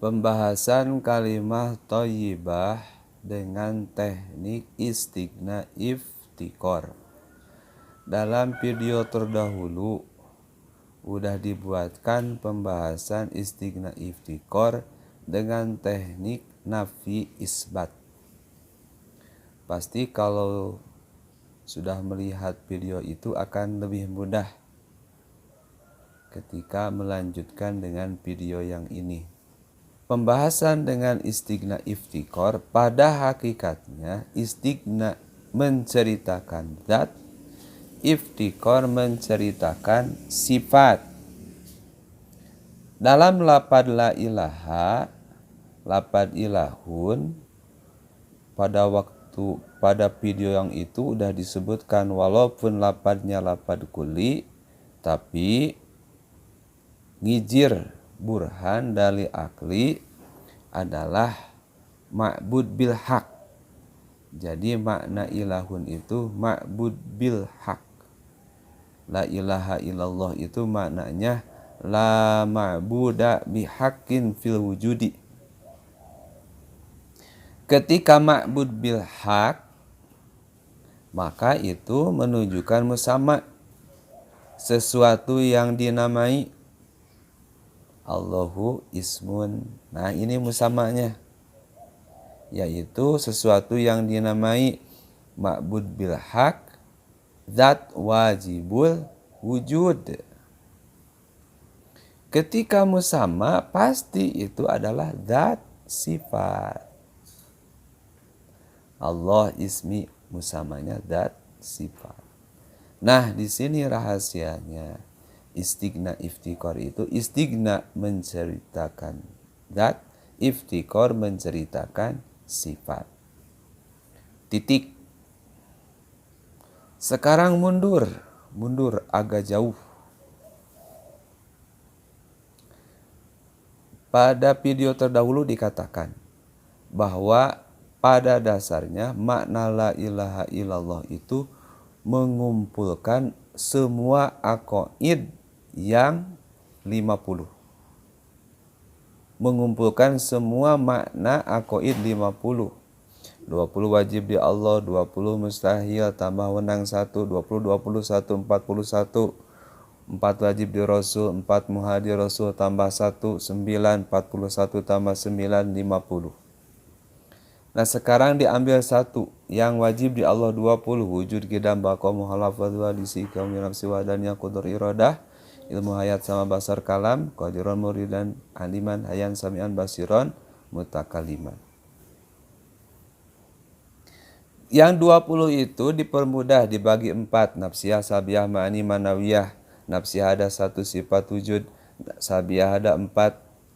Pembahasan kalimah thayyibah dengan teknik istighna iftikor. Dalam video terdahulu udah dibuatkan pembahasan istighna iftikor dengan teknik nafi isbat. Pasti kalau sudah melihat video itu akan lebih mudah ketika melanjutkan dengan video yang ini. Pembahasan dengan istighna iftikor pada hakikatnya istighna menceritakan zat, iftikor menceritakan sifat. Dalam lapad la ilaha, lapad ilahun, pada video yang itu udah disebutkan walaupun lapadnya lapad kuli, tapi ngijir burhan dari akli adalah ma'bud bil haq. Jadi makna ilahun itu ma'bud bil haq. La ilaha illallah itu maknanya la ma'buda bihaqqin fil wujudi. Ketika ma'bud bil haq, maka itu menunjukkan musamma, sesuatu yang dinamai. Allahu ismun. Nah, ini musamanya, yaitu sesuatu yang dinamai ma'bud bil haq, zat wajibul wujud. Ketika musamma pasti itu adalah zat sifat. Allah ismi musamanya zat sifat. Nah, di sini rahasianya. Istighna iftikor itu istighna menceritakan zat, iftikor menceritakan sifat. Titik. Sekarang mundur agak jauh. Pada video terdahulu dikatakan bahwa pada dasarnya makna la ilaha illallah itu mengumpulkan semua aqaid yang 50. Mengumpulkan semua makna aqaid 50. 20 wajib di Allah, 20 mustahil, tambah wenang 1, 20, 21, 41. 4 wajib di Rasul, 4 muhadir Rasul, tambah 1, 9, 41 tambah 9, 50. Nah, sekarang diambil satu yang wajib di Allah 20, wujud qidam baqa muhalafat wa disi kaum nafsi wa daniyah qudur iradah, ilmu hayat sama basar kalam, qadiron muridan aliman hayan samian basiron mutakaliman. Yang 20 itu dipermudah dibagi 4, nafsiyah, sabiah, ma'ani, manawiyah. Nafsiyah ada 1 sifat wujud, sabiah ada 4,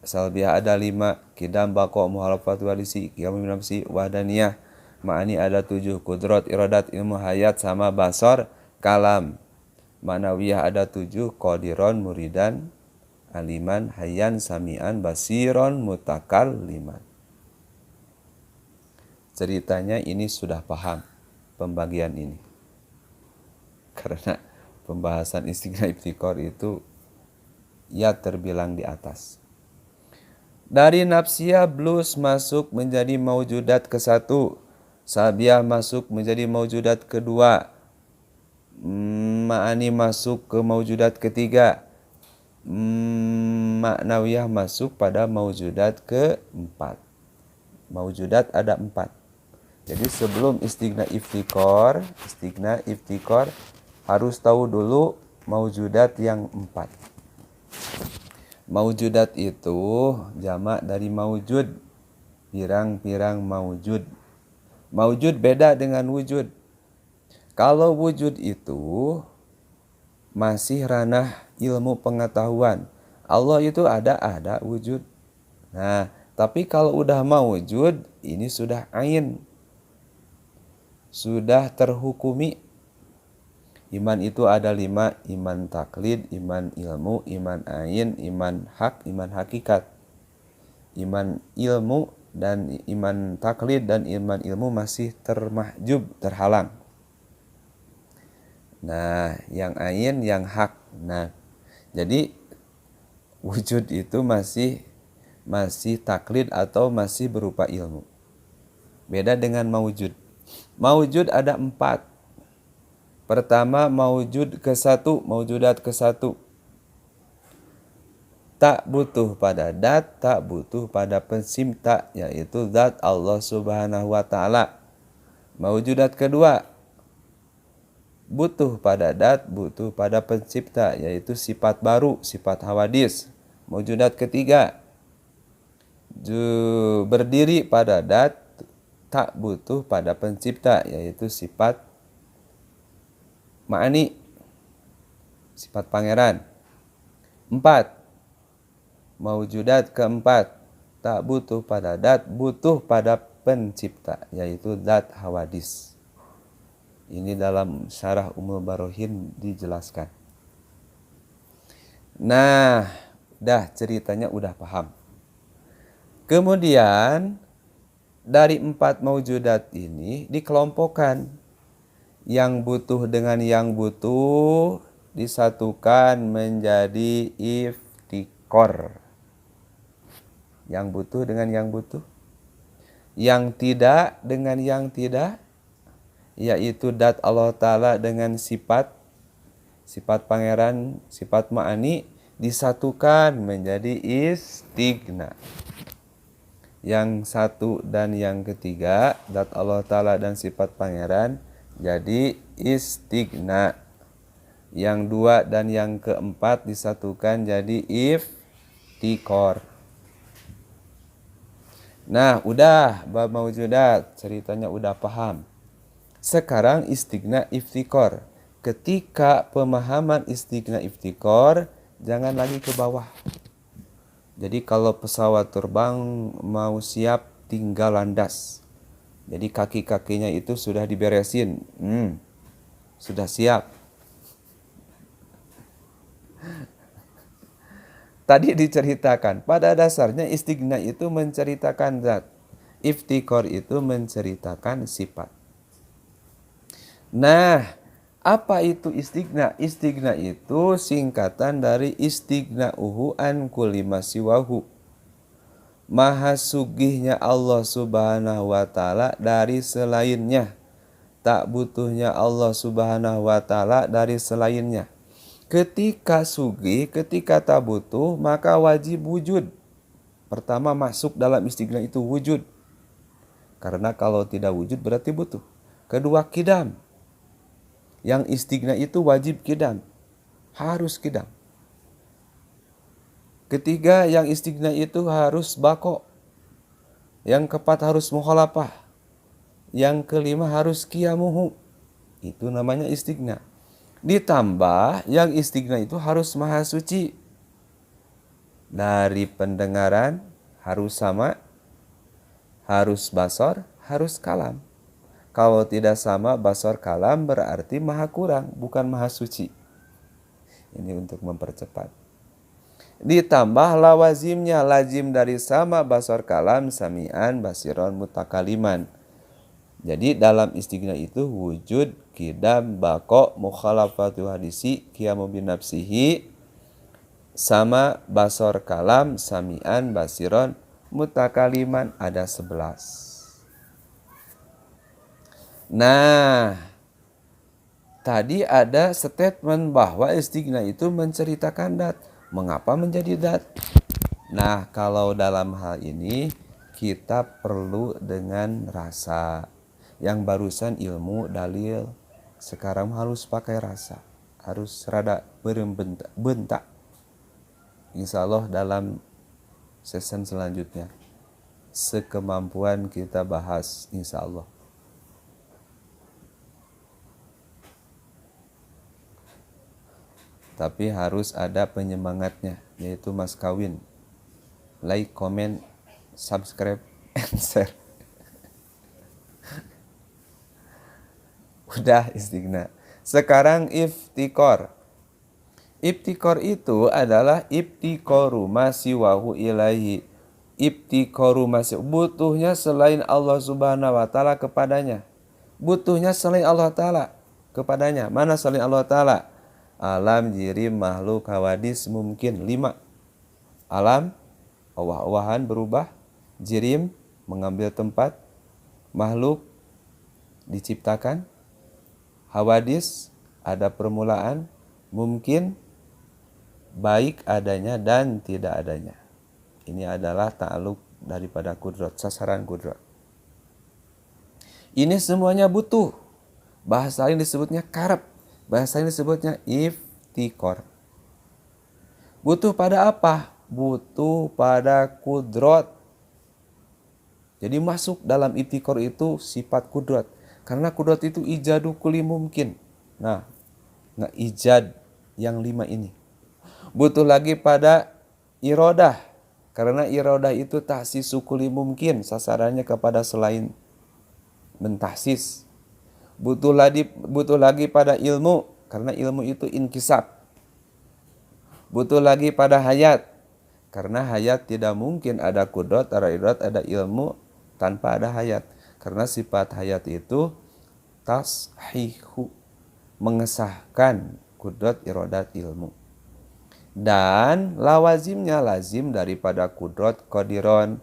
salbiah ada 5, qidam baqa muhalafat wadisi qiyam nafsi wahdaniyah. Ma'ani ada 7, kudrat iradat ilmu hayat sama basar kalam. Manawiyah ada 7, qadiron muridan aliman hayyan samian basiron mutakalliman. Ceritanya ini sudah paham pembagian ini, karena pembahasan istighna iftikor itu ya terbilang di atas. Dari nafsiyah blus masuk menjadi maujudat ke-1, sabiah masuk menjadi maujudat ke-2, ma'ani masuk ke maujudat ke-3, ma'nawiyah masuk pada maujudat ke-4. Maujudat ada 4. Jadi sebelum istighna iftikor harus tahu dulu maujudat yang 4. Maujudat itu jamak dari maujud, pirang-pirang maujud. Maujud beda dengan wujud. Kalau wujud itu masih ranah ilmu pengetahuan. Allah itu ada wujud. Nah, tapi kalau udah maujud, ini sudah ain. Sudah terhukumi. Iman itu ada 5, iman taklid, iman ilmu, iman ain, iman hak, iman hakikat. Iman ilmu dan iman taklid dan iman ilmu masih termahjub, terhalang. Nah, yang ain, yang hak. Nah, jadi wujud itu masih masih taklid atau masih berupa ilmu. Beda dengan maujud. Maujud ada 4. Pertama, maujud ke-1, maujudat ke-1. Tak butuh pada dat, tak butuh pada pencipta, yaitu zat Allah Subhanahu wa Ta'ala. Maujudat kedua, butuh pada dat, butuh pada pencipta, yaitu sifat baru, sifat hawadis. Maujudat ketiga, berdiri pada dat, tak butuh pada pencipta, yaitu sifat ma'ani, sifat pangeran. 4. Maujudat keempat, tak butuh pada dat, butuh pada pencipta, yaitu zat hawadis. Ini dalam syarah Ummul Barohin dijelaskan. Nah, ceritanya udah paham. Kemudian dari 4 maujudat ini dikelompokkan. Yang butuh dengan yang butuh disatukan menjadi iftikor. Yang butuh dengan yang butuh. Yang tidak dengan yang tidak, yaitu dat Allah Ta'ala dengan sifat pangeran, sifat ma'ani, disatukan menjadi istighna. Yang satu dan yang ketiga, dat Allah Ta'ala dan sifat pangeran, jadi istighna. Yang 2 dan yang keempat disatukan jadi iftikor. Nah, udah bab maujudat, ceritanya udah paham. Sekarang istighna iftikor. Ketika pemahaman istighna iftikor, jangan lagi ke bawah. Jadi kalau pesawat terbang mau siap tinggal landas. Jadi kaki-kakinya itu sudah diberesin. Sudah siap. Tadi diceritakan, pada dasarnya istighna itu menceritakan zat. Iftikor itu menceritakan sifat. Nah, apa itu istighna? Istighna itu singkatan dari istighna'uhu an kulli ma siwahu. Maha sugihnya Allah Subhanahu wa Ta'ala dari selainnya. Tak butuhnya Allah Subhanahu wa Ta'ala dari selainnya. Ketika sugih, ketika tak butuh, maka wajib wujud. Pertama masuk dalam istighna itu wujud. Karena kalau tidak wujud berarti butuh. Kedua kidam. Yang istighna itu wajib kidam. Harus kidam. Ketiga, yang istighna itu harus bako. Yang keempat harus mukhalafah. Yang kelima harus qiyamuhu. Itu namanya istighna. Ditambah yang istighna itu harus maha suci. Dari pendengaran harus sama, harus basar, harus kalam. Kalau tidak sama basar kalam berarti maha kurang, bukan maha suci. Ini untuk mempercepat. Ditambah lawazimnya, lazim dari sama basar kalam, sami'an, basiron, mutakaliman. Jadi dalam istighna itu wujud, kidam, bako, mukhalafatu hadisi, qiyamu binafsihi, sama basor kalam, sami'an, basiron, mutakaliman, ada 11. Nah, tadi ada statement bahwa istighna itu menceritakan dat. Mengapa menjadi dat? Nah, kalau dalam hal ini kita perlu dengan rasa. Yang barusan ilmu, dalil, sekarang harus pakai rasa. Harus rada bentak. Insya Allah dalam season selanjutnya. Sekemampuan kita bahas, insya Allah. Tapi harus ada penyemangatnya, yaitu mas kawin. Like, comment, subscribe, and share. Udah istighna. Sekarang iftikor. Iftikor itu adalah iftikoru masiwahu ilahi. Iftikoru masih butuhnya selain Allah Subhanahu wa Ta'ala kepadanya. Butuhnya selain Allah Ta'ala kepadanya. Mana selain Allah Ta'ala? Alam, jirim, makhluk, hawadis, mungkin. 5. Alam, Owah-owahan berubah, jirim mengambil tempat, makhluk diciptakan, hawadis ada permulaan, mungkin baik adanya dan tidak adanya. Ini adalah ta'aluk daripada kudrat, sasaran kudrat. Ini semuanya butuh. Bahasa lain disebutnya karab, bahasa lain disebutnya iftikor. Butuh pada apa? Butuh pada kudrat. Jadi masuk dalam iftikor itu sifat kudrat. Karena kudrat itu ijadu kulli mungkin. Nah, ijad yang 5 ini. Butuh lagi pada irodah. Karena irodah itu tahsisu kulli mungkin. Sasarannya kepada selain mentahsis. Butuh lagi pada ilmu. Karena ilmu itu inkisab. Butuh lagi pada hayat. Karena hayat tidak mungkin ada kudrat, ada irodat, ada ilmu tanpa ada hayat. Karena sifat hayat itu tashihu, mengesahkan kudrat, irodat, ilmu. Dan lawazimnya lazim daripada kudrat, qadiron,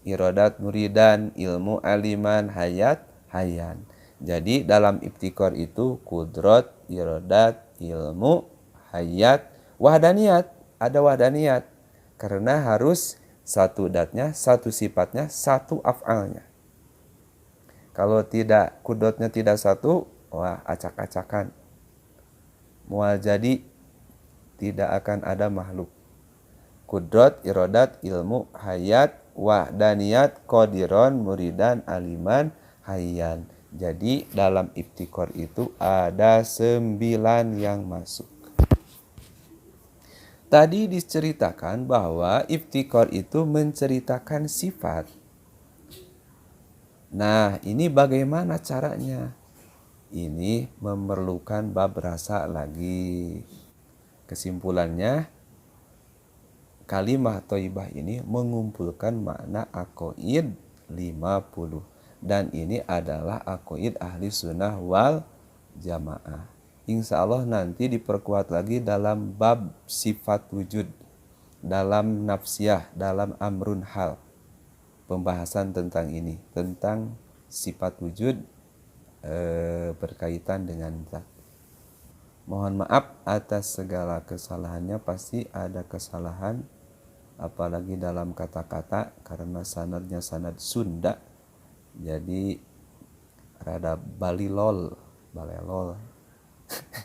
irodat, muridan, ilmu, aliman, hayat, hayan. Jadi dalam iftikor itu kudrat, irodat, ilmu, hayat, wahdaniyat. Ada wahdaniyat. Karena harus satu datnya, satu sifatnya, satu af'alnya. Kalau tidak, kudratnya tidak satu, wah acak-acakan. Mual jadi tidak akan ada makhluk. Kudrat, irodat, ilmu, hayat, wahdaniyat, qadiron, muridan, aliman, hayyan. Jadi dalam iftikor itu ada 9 yang masuk. Tadi diceritakan bahwa iftikor itu menceritakan sifat. Nah, ini bagaimana caranya? Ini memerlukan bab rasa lagi. Kesimpulannya, kalimah thayyibah ini mengumpulkan makna aqaid 50. Dan ini adalah aqaid ahli sunnah wal jamaah. Insya Allah nanti diperkuat lagi dalam bab sifat wujud, dalam nafsiyah, dalam amrun hal. Pembahasan tentang ini, tentang sifat wujud berkaitan dengan zat. Mohon maaf atas segala kesalahannya, pasti ada kesalahan, apalagi dalam kata-kata, karena sanadnya sanad Sunda, jadi rada balelol.